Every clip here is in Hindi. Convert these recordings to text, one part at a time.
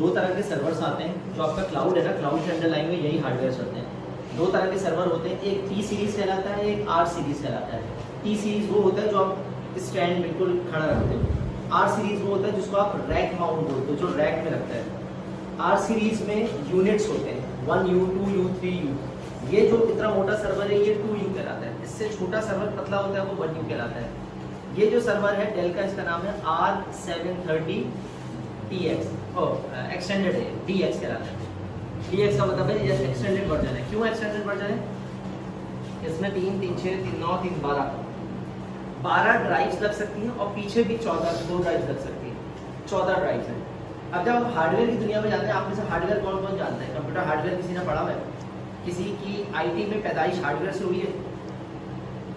दो तरह के सर्वर्स आते हैं। जो आपका क्लाउड है ना, क्लाउड के अंडरलाइन में यही हार्डवेयर चलते हैं। दो तरह के सर्वर होते हैं, एक टी सीरीज़ कहलाता है, एक आर सीरीज़ कहलाता है। टी सीरीज़ वो होता है जो आप स्टैंड बिल्कुल खड़ा रखते हो। आर सीरीज़ वो होता है जिसको आप रैक माउंट बोलते हो, जो रैक में रखता है। आर सीरीज़ में यूनिट्स होते हैं, 1U 2U 3U। ये जो इतना मोटा सर्वर है ये 2U कहलाता है। इससे छोटा सर्वर पतला होता है वो 1U कहलाता है। ये जो सर्वर है डेल का, इसका नाम है R730 TX, एक्सटेंडेड है, DX कहलाता है। DX का मतलब है जैसे एक्सटेंडेड वर्जन है। क्यों एक्सटेंडेड वर्जन है? इसमें 3, 3, 6, 3, 9, 3, 12 ड्राइव्स लग सकती हैं और पीछे भी 2 ड्राइव्स लग सकती हैं। 14 ड्राइव्स हैं। अब जब आप हार्डवेयर की दुनिया में जाते हैं, आप में से हार्डवेयर कौन कौन जानता है? कंप्यूटर हार्डवेयर किसी ने पढ़ा हुआ है? किसी की आईटी में पैदाइश हार्डवेयर से हुई है?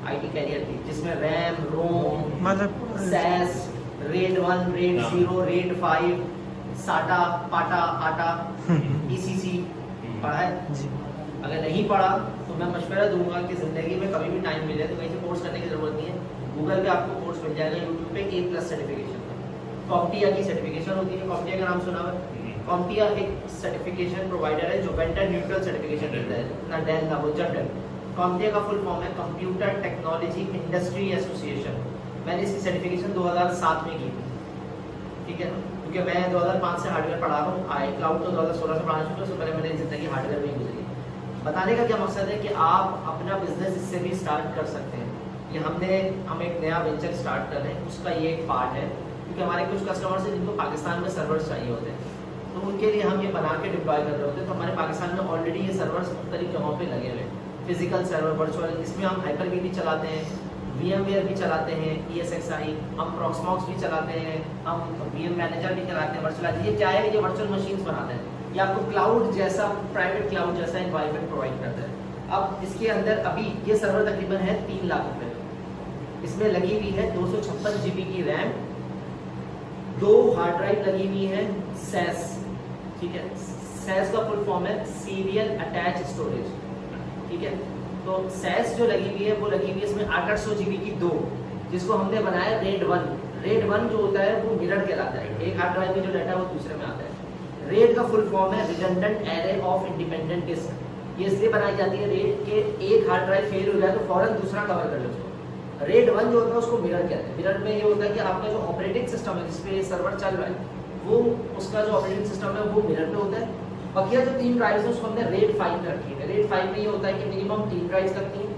आईटी कैरियर की, जिसमें रैम, रोम, मतलब सैस, रेड 1, रेड 0, रेड 5, साटा, पाटा, आटा, ECC पढ़ा है? अगर नहीं पढ़ा तो मैं मशवरा दूंगा कि ज़िंदगी में कभी भी टाइम मिले तो कहीं से कोर्स करने की ज़रूरत नहीं है। गूगल पे आपको कोर्स मिल जाएगा, यूट्यूब पे A+ सर्टिफिकेशन। कॉम्टिया की सर्टिफिकेशन होती है, कॉम्टिया का नाम सुना हुआ है? कॉम्टिया एक सर्टिफिकेशन प्रोवाइडर है जो वेंडर न्यूट्रल सर्टिफिकेशन देता है, ना डेल ना वो जनरल। कॉम्टिया का फुल फॉर्म है कंप्यूटर टेक्नोलॉजी इंडस्ट्री एसोसिएशन। मैंने इसकी सर्टिफिकेशन 2007 में की थी, ठीक है, क्योंकि मैं 2005 से हार्डवेयर पढ़ा रहा हूँ। आई क्लाउड तो 2016 से पढ़ाना शुरू, उससे पहले मैंने ज़िंदगी हार्डवेयर में ही गुजरी। बताने का क्या मकसद है कि आप अपना बिजनेस इससे भी स्टार्ट कर सकते हैं। ये हम एक नया वेंचर स्टार्ट कर रहे हैं, उसका ये एक पार्ट है। क्योंकि हमारे कुछ कस्टमर्स हैं जिनको पाकिस्तान में सर्वर्स चाहिए होते हैं, तो उनके लिए हम ये बना के डिप्लॉय कर रहे होते हैं। तो हमारे पाकिस्तान में ऑलरेडी ये सर्वर्स मुख्तलिफ जगहों पे लगे हुए हैं, फिजिकल सर्वर, वर्चुअल। इसमें हम हाइपर-V भी चलाते हैं, VMware भी चलाते हैं, ESXi, हम Proxmox भी चलाते हैं, हम VM मैनेजर भी चलाते हैं, वर्चुअल। ये क्या है? ये वर्चुअल मशीन्स बनाते हैं। ये आपको क्लाउड जैसा, प्राइवेट क्लाउड जैसा एनवायरनमेंट प्रोवाइड करता है। अब इसके अंदर अभी ये सर्वर तकरीबन है 3 लाख रुपए। इसमें लगी हुई है 256 GB की रैम, 2 हार्ड ड्राइव लगी हुई है सैस, ठीक है। सैस का फुल फॉर्म है सीरियल अटैच स्टोरेज, ठीक है। तो सैस जो लगी हुई है वो लगी हुई है इसमें 800 GB की 2, जिसको हमने बनाया रेड 1। रेड 1 जो होता है वो मिरर कहलाता है। एक हार्ड ड्राइव में जो डाटा है वो दूसरे में आता है। रेड का फुल फॉर्म है redundant array of independent disk. ये इसलिए बनाई जाती है रेड के एक हार्ड ड्राइव फेल हो जाए तो फौरन दूसरा कवर कर ले उसको। रेड 1 जो होता है उसको मिरर कहते हैं। मिरर में ये होता है कि आपका जो ऑपरेटिंग सिस्टम है जिसपे सर्वर चल रहा है वो, उसका जो ऑपरेटिंग सिस्टम है वो मिरर पे होता है। बकिया जो 3 ड्राइव्स हैं उसको हमने रेड 5 में रखी है। रेड 5 में ये होता है कि मिनिमम 3 ड्राइव्स लगती हैं।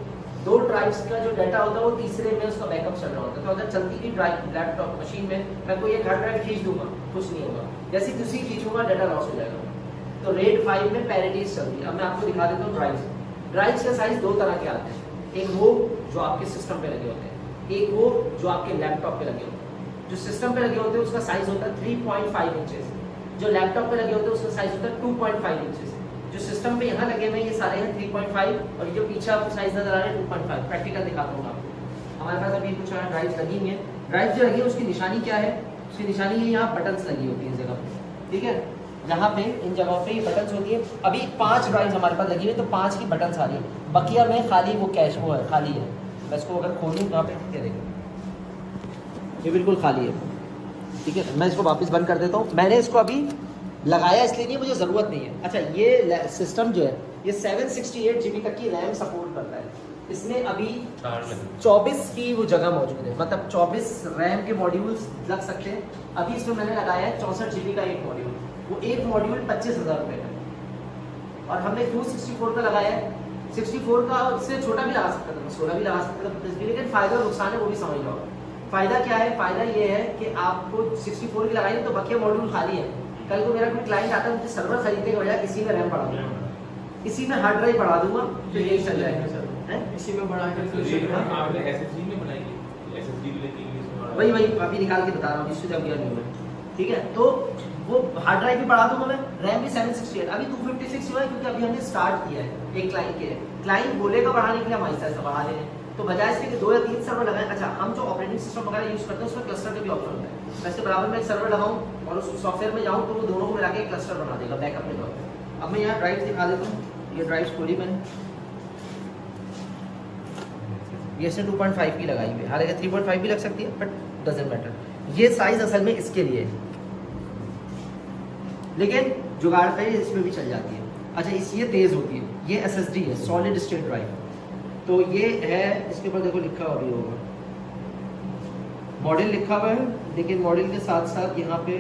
2 ड्राइव्स का जो डाटा होता है वो तीसरे में उसका बैकअप चल रहा होता है। तो अगर चलती थी ड्राइव लैपटॉप मशीन में, मैं कोई एक हार्ड ड्राइव खींच दूंगा, कुछ नहीं होगा। जैसे किसी खींचूंगा डाटा लॉस हो जाएगा। तो रेड 5 में पैरिटीज चलती है। अब मैं आपको दिखा देता हूँ ड्राइव्स। ड्राइव्स का साइज 2 तरह के आते हैं, एक वो जो आपके सिस्टम पे लगे होते हैं, एक वो जो आपके लैपटॉप पे लगे होते हैं। जो सिस्टम पे लगे होते हैं उसका साइज होता है 3.5 इंचेस, जो लैपटॉप पे लगे होते हैं उसका साइज होता है 2.5 इंचेस। जो सिस्टम पे यहाँ लगे हुए ये सारे हैं 3.5 और ये जो पीछे आपको साइज नजर आ रहा है 2.5। प्रैक्टिकल दिखाता हूँ आपको। हमारे पास अभी कुछ ड्राइव्स लगी हुई हैं। ड्राइव जो लगी है उसकी निशानी क्या है? उसकी निशानी है यहाँ बटन्स लगी होती है इस जगह पे, ठीक है। जहाँ पे इन जगहों पे बटन्स होती है। अभी 5 ड्राइव्स हमारे पास लगी हुई है तो 5 की बटन्स आ रही है। बकिया में खाली वो कैश वो है, खाली है। मैं इसको अगर खोलूँ यहाँ पे क्या देखें, ये बिल्कुल खाली है, ठीक है। मैं इसको वापस बंद कर देता हूँ। मैंने इसको अभी लगाया इसलिए नहीं, मुझे ज़रूरत नहीं है। अच्छा, ये सिस्टम जो है ये 768 GB तक की रैम सपोर्ट करता है। इसमें अभी 24 की वो जगह मौजूद है, मतलब 24 रैम के मॉड्यूल्स लग सकते हैं। अभी इसमें मैंने लगाया है 64 GB का एक मॉड्यूल। वो एक मॉड्यूल 25,000 रुपये का। और हमने क्यों 64 का लगाया है? 64 का उससे छोटा भी लगा सकता था, 16 भी लगा सकता था, 25 भी। लेकिन फ़ायदा और नुकसान है वो भी समझ लो। फ़ायदा क्या है? फ़ायदा ये है कि आपको 64 की लगाई तो बकिया मॉड्यूल खाली है। कल को मेरा कोई क्लाइंट आता है मुझे सर्वर खरीदने के बजाय इसी में रैम बढ़ा दूंगा, इसी में हार्ड ड्राइव बढ़ा दूंगा तो यही चल जाएगा सर। इसी में बढ़ा कर वही अभी निकाल के बता रहा हूँ जिससे जब गया नहीं हुआ, ठीक है। तो वो हार्ड ड्राइव भी बढ़ा दूंगा मैं, रैम भी 768। अभी 256 हुआ है क्योंकि अभी हमने स्टार्ट किया है एक क्लाइंट के। क्लाइंट बोलेगा बढ़ाने के लिए, हम ऐसा बढ़ा ले रहे हैं। तो बजाय इसके कि 2 या 3 सर्वर लगाएं। अच्छा, हम जो ऑपरेटिंग सिस्टम वगैरह यूज़ करते हैं उसमें क्लस्टर का भी ऑप्शन होता है। वैसे बराबर में एक सर्वर लगाऊं और उस सॉफ्टवेयर में जाऊं तो वो दोनों को मिला के एक क्लस्टर बना देगा बैकअप में तौर पे। अब मैं यहाँ ड्राइव दिखा देता हूँ। ये ड्राइव खोली मैंने, ये इसने 2.5 की लगाई हुई है। हालांकि 3.5 भी लग सकती है बट डजंट मैटर। ये साइज असल में इसके लिए लेकिन जुगाड़ पे इसमें भी चल जाती है। अच्छा ये तेज़ होती है, ये SSD है, सॉलिड स्टेट ड्राइव। तो ये है, इसके ऊपर देखो लिखा हुआ भी होगा, मॉडल लिखा हुआ है, लेकिन मॉडल के साथ साथ यहाँ पे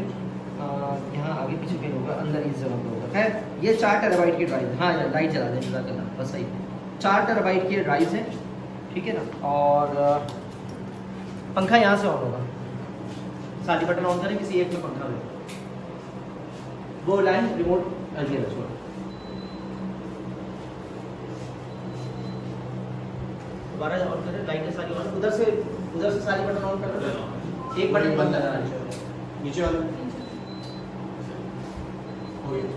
यहाँ आगे पीछे कहीं होगा, अंदर इस जगह पे होगा। खैर ये 4 टेराबाइट की ड्राइव है। हाँ यार लाइट जला दें, इंतजार करना बस सही। 4 टेराबाइट की ड्राइव है, ठीक है ना। और पंखा यहाँ से ऑन होगा, सारी बटन ऑन करें, किसी एक में पंखा में वो लाइन रिमोट ये रखो। दोबारा ऑन करें, लाइटें सारी ऑन, उधर से सारी बटन ऑन कर लो, एक बटन बंद करना है नीचे वाला हो गया।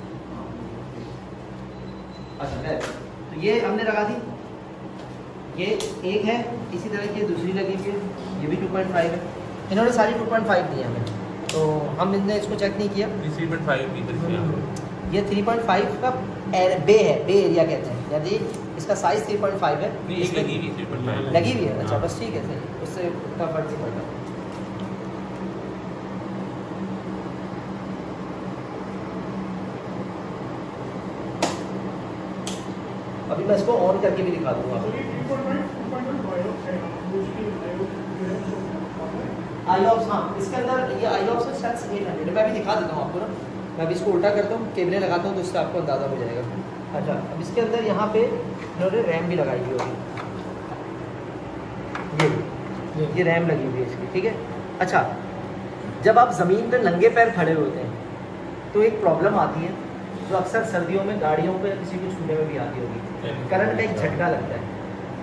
अच्छा है, तो ये हमने लगा दी, ये एक है, इसी तरह की दूसरी लगी हुई है, ये भी 2.5 है। इन्होंने सारी 2.5 दी है हमें, तो हम इनने इसको चेक नहीं किया। 3.5 ये 3.5 का बे है, बे एरिया कहते हैं, यदि इसका साइज 3.5 है, लगी हुई है। अच्छा बस ठीक है, सही, उससे उतना फर्क नहीं पड़ता। अभी मैं इसको ऑन करके भी दिखा दूंगा। आईऑप्स, हाँ इसके अंदर ये आईऑप्स है शायद 800 मैं भी दिखा देता हूँ आपको ना। मैं अभी इसको उल्टा करता हूँ, केबलें लगाता हूँ, तो इससे आपको अंदाज़ा हो जाएगा। अच्छा अब इसके अंदर यहाँ पे इन्होंने रैम भी लगाई हुई होगी, ये रैम लगी हुई है इसकी, ठीक है। अच्छा जब आप ज़मीन पर नंगे पैर खड़े होते हैं तो एक प्रॉब्लम आती है जो अक्सर सर्दियों में गाड़ियों पे किसी को छूने में भी आती होगी, करंट का एक झटका लगता है।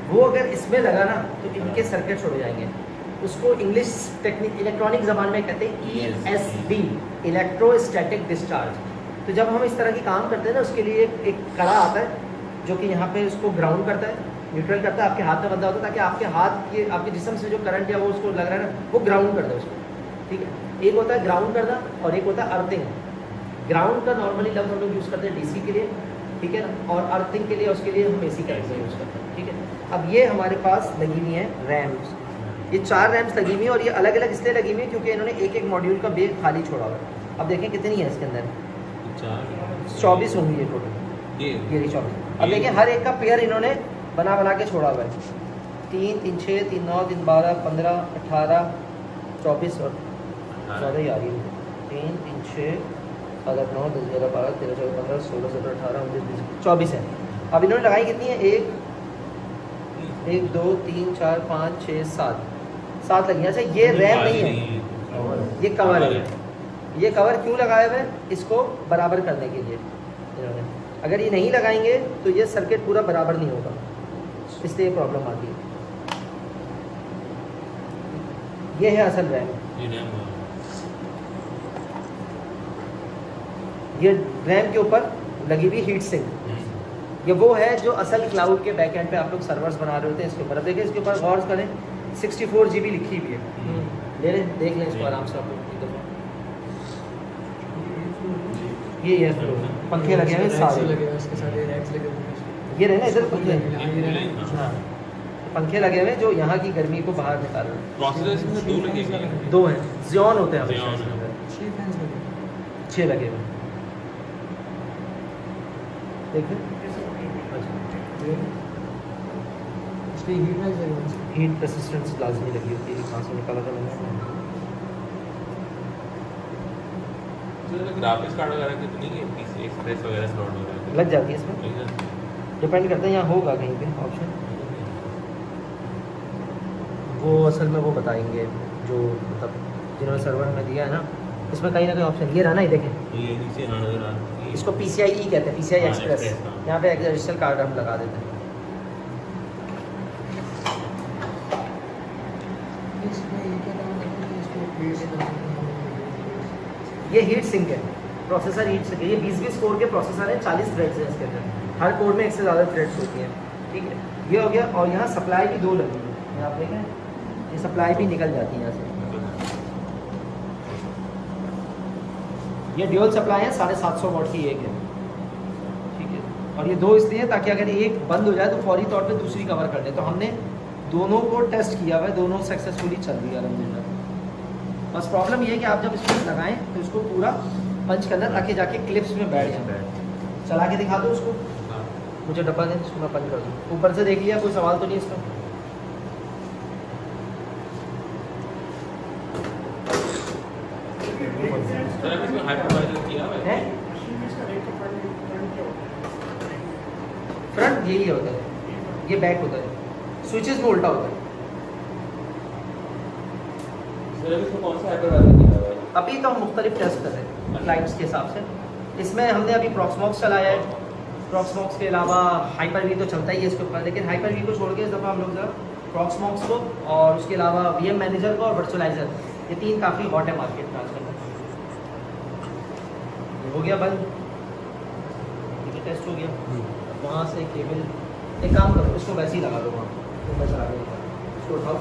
वो अगर इसमें लगा ना तो इनके सर्किट छोड़ जाएंगे। उसको इंग्लिश टेक्निक इलेक्ट्रॉनिक ज़बान में कहते हैं ESD, इलेक्ट्रोस्टैटिक डिस्चार्ज। तो जब हम इस तरह की काम करते हैं ना, उसके लिए एक कड़ा आता है जो कि यहाँ पे उसको ग्राउंड करता है, न्यूट्रल करता है, आपके हाथ में बंधा होता है, ताकि आपके हाथ के आपके जिस्म से जो करंट या वो उसको लग रहा है ना, वो ग्राउंड कर दे उसको, ठीक है। एक होता है ग्राउंड करना और एक होता है अर्थिंग। ग्राउंड का नॉर्मली लफ्ज़ हम लोग यूज़ करते हैं DC के लिए, ठीक है ना, और अर्थिंग के लिए उसके लिए हम AC करंट यूज़ करते हैं, ठीक है। अब ये हमारे पास लगी हुई है रैम्स, ये 4 रैम्स लगी हुई हैं, और ये अलग अलग इसलिए लगी हुई है क्योंकि इन्होंने एक एक मॉड्यूल का बेग खाली छोड़ा हुआ है। अब देखें कितनी है इसके अंदर, 24 होंगी ये टोटल, ये 24। अब देखें हर एक का पेयर इन्होंने बना के छोड़ा हुआ है। 3 3 6 3 9 3 12 15 18 24 और 14 ही आ रही है। 3 3 6 7 8 9 10 11 12 13 14 15 16 17 18 19 20 24 है। अब इन्होंने लगाई कितनी है, 1 2 3 4 5 6 7 लगी। अच्छा ये रैम नहीं है, ये कवर है। ये कवर क्यों लगाए हुए हैं, इसको बराबर करने के लिए इन्होंने। अगर ये नहीं लगाएंगे तो ये सर्किट पूरा बराबर नहीं होगा, इसलिए प्रॉब्लम आती है। ये है असल रैम, ये रैम के ऊपर लगी हुई हीट सिंक। ये वो है जो असल क्लाउड के बैक एंड पे आप लोग सर्वर्स बना रहे होते हैं। इसके ऊपर अब देखिए, इसके ऊपर गौर करें 64 GB लिखी हुई है। ले लें, देख लें इसको आराम से आप लोग। ये पंखे लगे हुए सारे, ये रहे ना इधर पंखे, हाँ पंखे लगे हुए जो यहाँ की गर्मी को बाहर निकाल रहे हैं। 2 हैं, ज़ियोन होते हैं, 6 लगे हुए देखिए। हीट रेसिस्टेंस लाजमी लगी होती है, कहाँ से निकाला था मैंने। ग्राफिक्स कार्ड वगैरह कितनी की पीसी एक्सप्रेस वगैरह स्लॉट वगैरह लग जाती है इसमें, डिपेंड करता है, यहाँ होगा कहीं पे ऑप्शन, वो असल में वो बताएंगे जो मतलब जिन्होंने सर्वर में दिया है ना, इसमें कहीं ना कहीं ऑप्शन ये रहा ना, ये देखें, ये नीचे इसको PCIe कहते हैं, PCI एक्सप्रेस। यहाँ पे डिजिटल कार्ड हम लगा देते हैं। ये हीट सिंक है, प्रोसेसर हीट सिंक है। ये 20-20 कोर के प्रोसेसर हैं, 40 थ्रेड्स हैं इसके अंदर, हर कोर में 1 से ज़्यादा थ्रेड्स होती हैं, ठीक है। ये हो गया, और यहाँ सप्लाई भी 2 लगी है, आप देखें ये सप्लाई भी निकल जाती है यहाँ से। ये ड्यूल सप्लाई है, 750 वाट की एक है, ठीक है। और ये 2 इसलिए ताकि अगर एक बंद हो जाए तो फौरी तौर पे दूसरी कवर कर दे। तो हमने दोनों को टेस्ट किया हुआ है, दोनों सक्सेसफुली चल रही है अल्हम्दुलिल्लाह। बस प्रॉब्लम ये है कि आप जब इसको लगाएं तो इसको पूरा पंच करना ताकि जाके क्लिप्स में बैठ जाए। चला के दिखा दो उसको, हाँ। मुझे डब्बा दें इसको मैं पंच कर दूँ। ऊपर से देख लिया, कोई सवाल तो नहीं इसका? सर अभी इसमें हाइपरवाइजर किया हुआ है? फ्रंट यही होता है, ये बैक होता है, स्विचेस में उल्टा होता है। सर अभी इसमें कौन सा हाइपरवाइजर किया हुआ है? अभी तो हम मुख्तलिफ टेस्ट कर रहे हैं क्लाइंट्स के हिसाब से। इसमें हमने अभी प्रॉक्समॉक्स चलाया है, प्रॉक्समॉक्स के अलावा हाइपर वी तो चलता ही है इसके ऊपर, लेकिन हाइपर वी को छोड़ के इस दफ़ा हम लोग जरा प्रॉक्समॉक्स को और उसके अलावा वीएम मैनेजर को और वर्चुअलाइजर, ये तीन काफ़ी हॉट है मार्केट में आजकल। हो गया बंद, ये टेस्ट हो गया। वहाँ से केबल, एक काम करो उसको वैसे ही लगा दो वहाँ, तो मैं चला दूँगा, इसको उठाओ।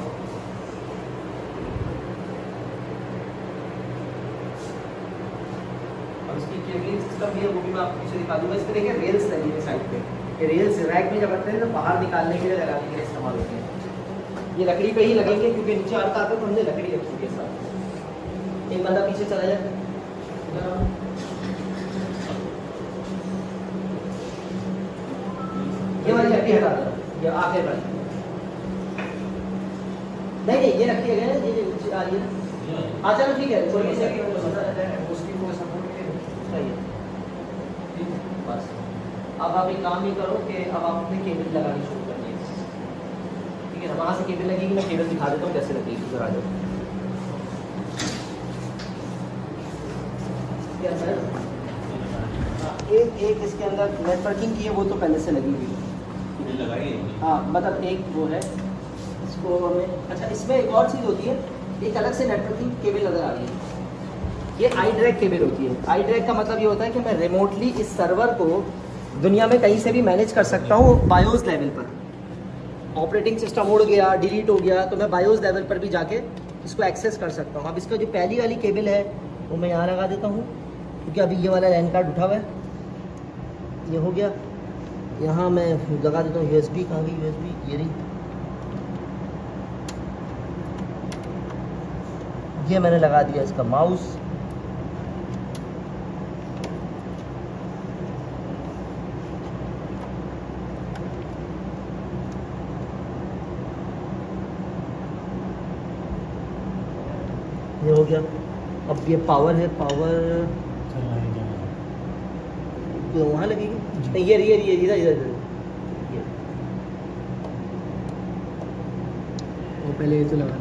और इसकी केबलिंग सिस्टम भी है, वो भी मैं आपको पीछे दिखा दूँगा। इसमें देखिए रेल्स लगी है साइड पे, ये रेल्स रैक में जब रखते हैं तो बाहर निकालने के लिए, लगाने के लिए इस्तेमाल होते हैं। ये लकड़ी पे ही लगेंगे क्योंकि नीचे आता आता तो हमने लकड़ी रखी है साथ। एक बंदा पीछे चला जाए, ये वाली लकड़ी हटा दो, ये आखिर वाली नहीं, ये रखी है, ये नीचे आ रही है। हाँ चलो ठीक है, कोई नहीं सही है। बस अब आप एक काम ही करो कि अब आप अपने केबल लगानी शुरू करिए, ठीक है ना? वहाँ से केबल लगेगी, मैं केबल दिखा देता हूँ कैसे लगेगी, इधर आ जाओ। क्या सर? एक इसके अंदर नेटवर्किंग की है, वो तो पहले से लगी हुई है। हाँ मतलब एक वो है, इसको हमें, अच्छा इसमें एक और चीज़ होती है, एक अलग से नेटवर्किंग केबल नज़र आ रही है, ये आई ड्रैग केबल होती है। आई ड्रैग का मतलब ये होता है कि मैं रिमोटली इस सर्वर को दुनिया में कहीं से भी मैनेज कर सकता हूँ बायोस लेवल पर। ऑपरेटिंग सिस्टम उड़ गया, डिलीट हो गया, तो मैं बायोस लेवल पर भी जाके इसको एक्सेस कर सकता हूँ। अब इसका जो पहली वाली केबल है वो मैं यहाँ लगा देता हूँ, क्योंकि अभी ये वाला लैन कार्ड उठा हुआ है, ये हो गया। यहाँ मैं लगा देता हूँ USB, कहाँ गई USB, ये रही। ये मैंने लगा दिया इसका माउस, ये हो गया। अब ये पावर है, पावर तो वहाँ लगेगी नहीं, ये इधर इधर ये वो पहले ये तो लगा।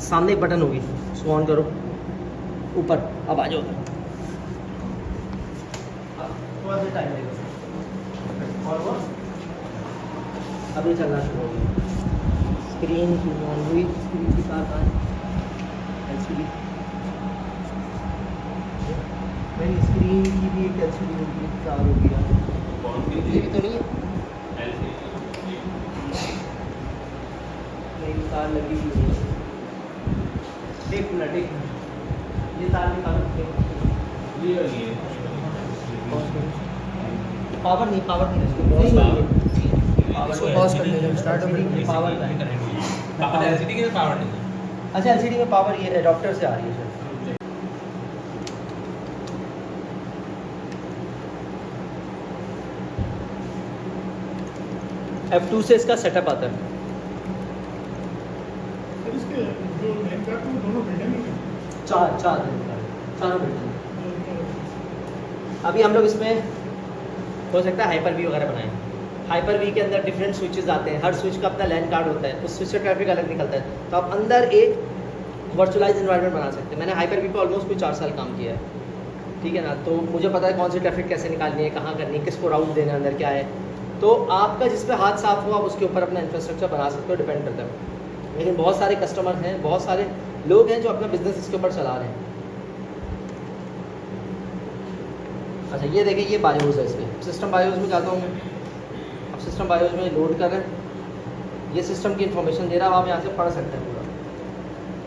सामने एक बटन होगी, उसको ऑन करो ऊपर, अब आ जाओ। थोड़ा सा टाइम लगेगा और वो अभी चलना शुरू हो गया। स्क्रीन की ऑन हुई, स्क्रीन की तार कहाँ है? LCD, मेरी स्क्रीन की भी एक LCD की तार हो गया, ये भी तो नहीं है, मेरी तार लगी हुई है। एक मिनट, ये तार निकालो, पावर नहीं इसको पॉज कर लेंगे, स्टार्ट हो गई पावर का है। LCD के पावर नहीं है। अच्छा LCD में पावर ये एडाप्टर से आ रही है सर। F2 से इसका सेटअप आता है। चारों बिल्डिंग। अभी हम लोग इसमें हो सकता है हाइपर वी वगैरह बनाएं। हाइपर वी के अंदर डिफरेंट स्विचेस आते हैं, हर स्विच का अपना लैन कार्ड होता है, उस स्विच का ट्रैफिक अलग निकलता है, तो आप अंदर एक वर्चुअलाइज एनवायरनमेंट बना सकते हैं। मैंने हाइपर वी पे ऑलमोस्ट कोई 4 साल काम किया है, ठीक है ना, तो मुझे पता है कौन सी ट्रैफिक कैसे निकालनी है, कहाँ करनी है, किसको राउट देना है, अंदर क्या है। तो आपका जिस पे हाथ साफ हुआ आप उसके ऊपर अपना इंफ्रास्ट्रक्चर बना सकते हो, डिपेंड करता है। लेकिन बहुत सारे कस्टमर हैं, बहुत सारे लोग हैं जो अपना बिजनेस इसके ऊपर चला रहे हैं। अच्छा ये देखिए, ये बायोस है, इसमें सिस्टम बायोस में जाता हूँ मैं। अब सिस्टम बायोस में लोड कर रहे हैं, ये सिस्टम की इन्फॉर्मेशन दे रहा है, आप यहाँ से पढ़ सकते हैं पूरा।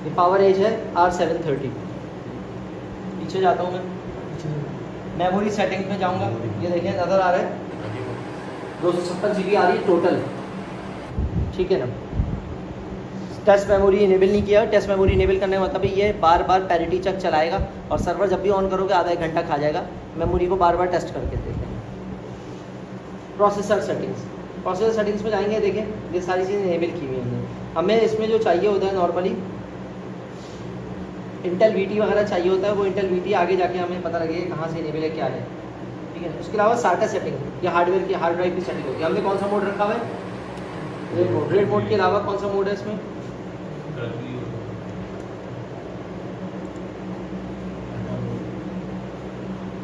ये पावर एज है R730। पीछे जाता हूँ मैं, मेमोरी सेटिंग में जाऊंगा, ये देखें नज़र आ रहा है 256 GB आ रही है टोटल, ठीक है ना। टेस्ट मेमोरी इनेबल नहीं किया, टेस्ट मेमोरी इनेबल करने का मतलब ये बार बार पैरिटी चेक चलाएगा और सर्वर जब भी ऑन करोगे आधा 1 घंटा खा जाएगा, मेमोरी को बार बार टेस्ट करके देखें। प्रोसेसर सेटिंग्स में जाएंगे, देखें ये सारी चीज़ें इनेबल की हुई हैं हमने। हमें इसमें जो चाहिए होता है नॉर्मली इंटेल VT वगैरह चाहिए होता है, वो इंटेल VT आगे जाके हमें पता लगेगा कहाँ से इनेबल है क्या है, ठीक है। उसके अलावा SATA सेटिंग या हार्डवेयर की हार्ड ड्राइव की सेटिंग होती है। हमने कौन सा मोड रखा हुआ है? रेड मोड के अलावा कौन सा मोड है इसमें?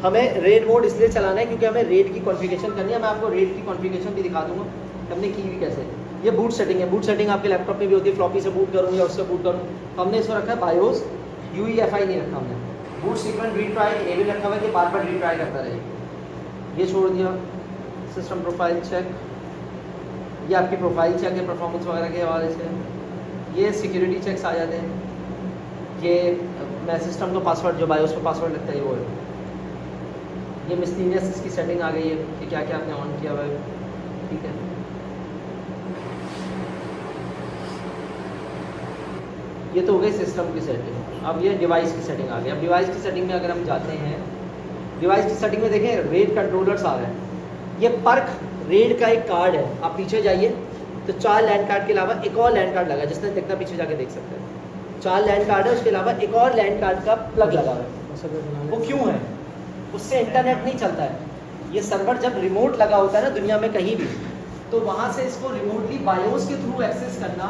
हमें रेड मोड इसलिए चलाना है क्योंकि हमें रेड की कॉन्फ़िगरेशन करनी है। मैं आपको रेड की कॉन्फ़िगरेशन भी दिखा दूंगा हमने की हुई कैसे। ये बूट सेटिंग है, बूट सेटिंग आपके लैपटॉप में भी होती है, फ्लॉपी से बूट करूँ या उससे बूट करूँ। हमने इसमें रखा है बायोस, UEFI नहीं रखा हमने। बूट सीक्वेंस रीट्राई इनेबल रखा हुआ है कि बार बार रीट्राई करता रहे, ये छोड़ दिया। सिस्टम प्रोफाइल चेक, ये आपकी प्रोफाइल चेक है परफॉर्मेंस वगैरह के हवाले से। ये सिक्योरिटी चेक्स आ जाते हैं, ये मैं सिस्टम का पासवर्ड जो बायोस का पासवर्ड लगता है वो है। ये मिसलिनियस इसकी सेटिंग आ गई है कि क्या क्या आपने ऑन किया हुआ है, ठीक है। ये तो हो गई सिस्टम की सेटिंग। अब ये डिवाइस की सेटिंग आ गई। अब डिवाइस की सेटिंग में अगर हम जाते हैं, डिवाइस की सेटिंग में देखें रेड कंट्रोलर्स आ रहे हैं। ये पर्क रेड का एक कार्ड है, आप पीछे जाइए तो 4 लैंड कार्ड के अलावा एक और लैंड कार्ड लगा है, जिसने देखना पीछे जाके देख सकते हैं। 4 लैंड कार्ड है, उसके अलावा एक और लैंड कार्ड का प्लग लगा हुआ है। वो क्यों है? उससे इंटरनेट नहीं चलता है। ये सर्वर जब रिमोट लगा होता है ना दुनिया में कहीं भी, तो वहाँ से इसको रिमोटली बायोस के थ्रू एक्सेस करना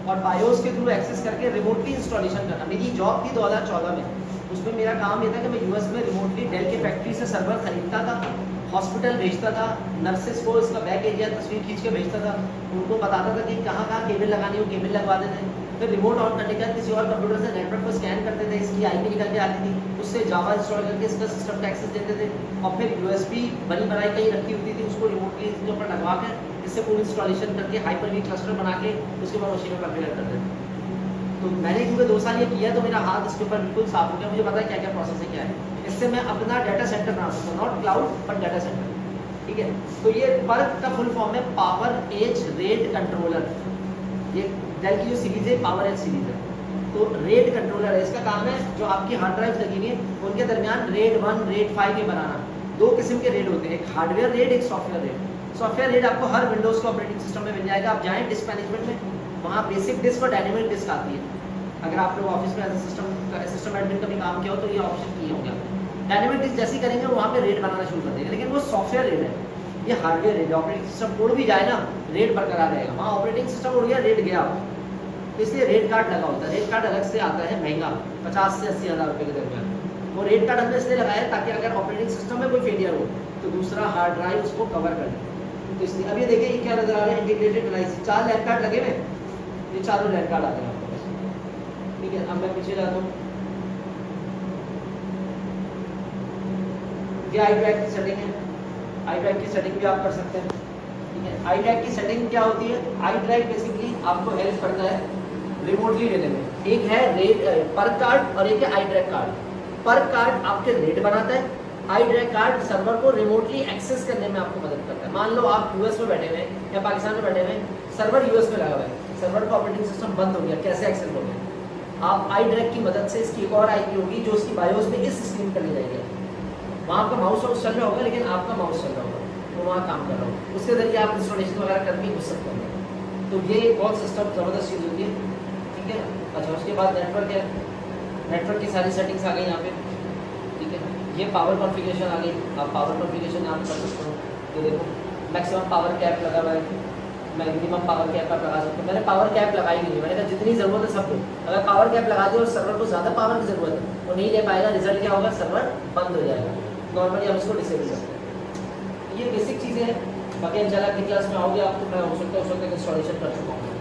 और बायोस के थ्रू एक्सेस करके रिमोटली इंस्टॉलेशन करना। मेरी जॉब थी 2014 में, उसमें मेरा काम ये था कि मैं US में रिमोटली डेल के फैक्ट्री से सर्वर खरीदता था, हॉस्पिटल भेजता था, नर्सेस को इसका बैक एरिया तस्वीर खींच के भेजता था, उनको बताता था कि कहाँ कहाँ केबल लगानी हो केबल लगवा देते थे। फिर रिमोट ऑन करने के बाद किसी और कंप्यूटर से नेटवर्क को स्कैन करते थे, इसकी IP निकल के आती थी, उससे जावा इंस्टॉल करके इसका सिस्टम का एक्सेस देते थे और फिर USB बनी बनाई कहीं रखी होती थी, उसको रिमोटली इसके ऊपर लगवा के इससे पूरी इंस्टॉलेशन करके हाइपर-V क्लस्टर बना के उसके बाद मशीन में कॉन्फ़िगर करते थे। तो मैंने क्योंकि 2 साल ये किया तो मेरा हाथ इसके ऊपर बिल्कुल साफ हो गया, मुझे पता है क्या क्या प्रोसेस है क्या है। इससे मैं अपना डाटा सेंटर बना सकता हूँ, not cloud but data centre, ठीक है। तो ये पर्क का फुल फॉर्म है पावर एज रेड कंट्रोलर। ये डेल की जो सीरीज है पावर एज सीरीज है, तो रेड कंट्रोलर है। इसका काम है जो आपकी हार्ड ड्राइव लगी हुई है उनके दरमियान रेड 1 रेड 5 ये बनाना। 2 किस्म के रेड होते हैं, एक हार्डवेयर रेड, एक सॉफ्टवेयर रेड। सॉफ्टवेयर रेड आपको हर विंडोज़ के ऑपरेटिंग सिस्टम में मिल जाएगा। आप जाएँ डिस्क मैनेजमेंट में, वहाँ बेसिक डिस्क और डायनेमिक डिस्क आती है। अगर आप लोग ऑफिस में सिस्टम एडमिन का भी काम किया हो तो ये ऑप्शन किए होंगे आपने। डायनेमिक डिस्क जैसे करेंगे वहाँ पे रेड बनाना शुरू कर देंगे, लेकिन वो सॉफ्टवेयर रेड है, ये हार्डवेयर रेड। ऑपरेटिंग सिस्टम उड़ भी जाए ना रेड बरकरार रहेगा। वहाँ ऑपरेटिंग सिस्टम उड़ गया रेड गया, तो इसलिए रेड कार्ड लगा होता है। रेड कार्ड अलग से आता है महंगा, 50 से 80 हज़ार रुपये के दरमियान। वो रेड कार्ड हमने इसलिए लगाया ताकि अगर ऑपरेटिंग सिस्टम में कोई फेलियर हो तो दूसरा हार्ड ड्राइव उसको कवर कर दे। तो इसलिए अब ये देखिए ये क्या नजर आ रहा है, इंटीग्रेटेड डिवाइस। 4 लैंड कार्ड लगे हुए, ये चारों लैंड कार्ड आते हैं आपके पास, ठीक है। अब मैं पीछे जाता हूँ, ये आई ड्राइव की सेटिंग है। आई ड्राइव की सेटिंग भी आप कर सकते हैं, ठीक है। आई ड्राइव की सेटिंग क्या होती है? आई ड्राइव बेसिकली आपको हेल्प करता है रिमोटली लेने में। एक है रेड पर्क कार्ड और एक है iDRAC card. PERC card आपके रेड बनाता है, आई ड्राइव कार्ड सर्वर को रिमोटली एक्सेस करने में आपको मदद करता है। मान लो आप US में बैठे हुए या पाकिस्तान में बैठे हुए, सर्वर US में लगा हुआ है, सर्वर का ऑपरेटिंग सिस्टम बंद हो गया, कैसे एक्सेस हो गया? आप आई ड्राइव की मदद से इसकी एक और IP होगी जो उसकी बायोस में इस स्क्रीन पर ले जाएगी। वहाँ आपका माउस चल रहा होगा लेकिन आपका माउस चल रहा होगा, तो वहाँ काम कर रहा होगा, उसके जरिए आप इंस्टॉलेशन वगैरह करके घुस सकते हैं। तो ये बहुत सिस्टम ज़बरदस्त चीज़ होती है, ठीक है। अच्छा उसके बाद नेटवर्क है, नेटवर्क की सारी सेटिंग्स आ गई यहाँ पे, ठीक है। ये पावर कॉन्फ़िगरेशन आ गई, आप पावर कॉन्फ़िगरेशन यहाँ कर सकते हो। ये देखो मैक्सिमम पावर कैप लगा हुआ है, मैक्सिमम पावर कैप आप लगा सकते हो। मैंने पावर कैप लगाई नहीं, मैंने कहा जितनी ज़रूरत है सब लो। अगर पावर कैप लगा दी और सर्वर को ज़्यादा पावर की ज़रूरत है वो नहीं ले पाएगा, रिजल्ट क्या होगा? सर्वर बंद हो जाएगा। नॉर्मली हम इसको डिसेबल करते हैं। ये बेसिक चीज़ें हैं, बाकी इंशाल्लाह की क्लास में आओगे आप तो मैं हो सकता है उस वक्त इंस्टॉलेशन कर चुका हूँ।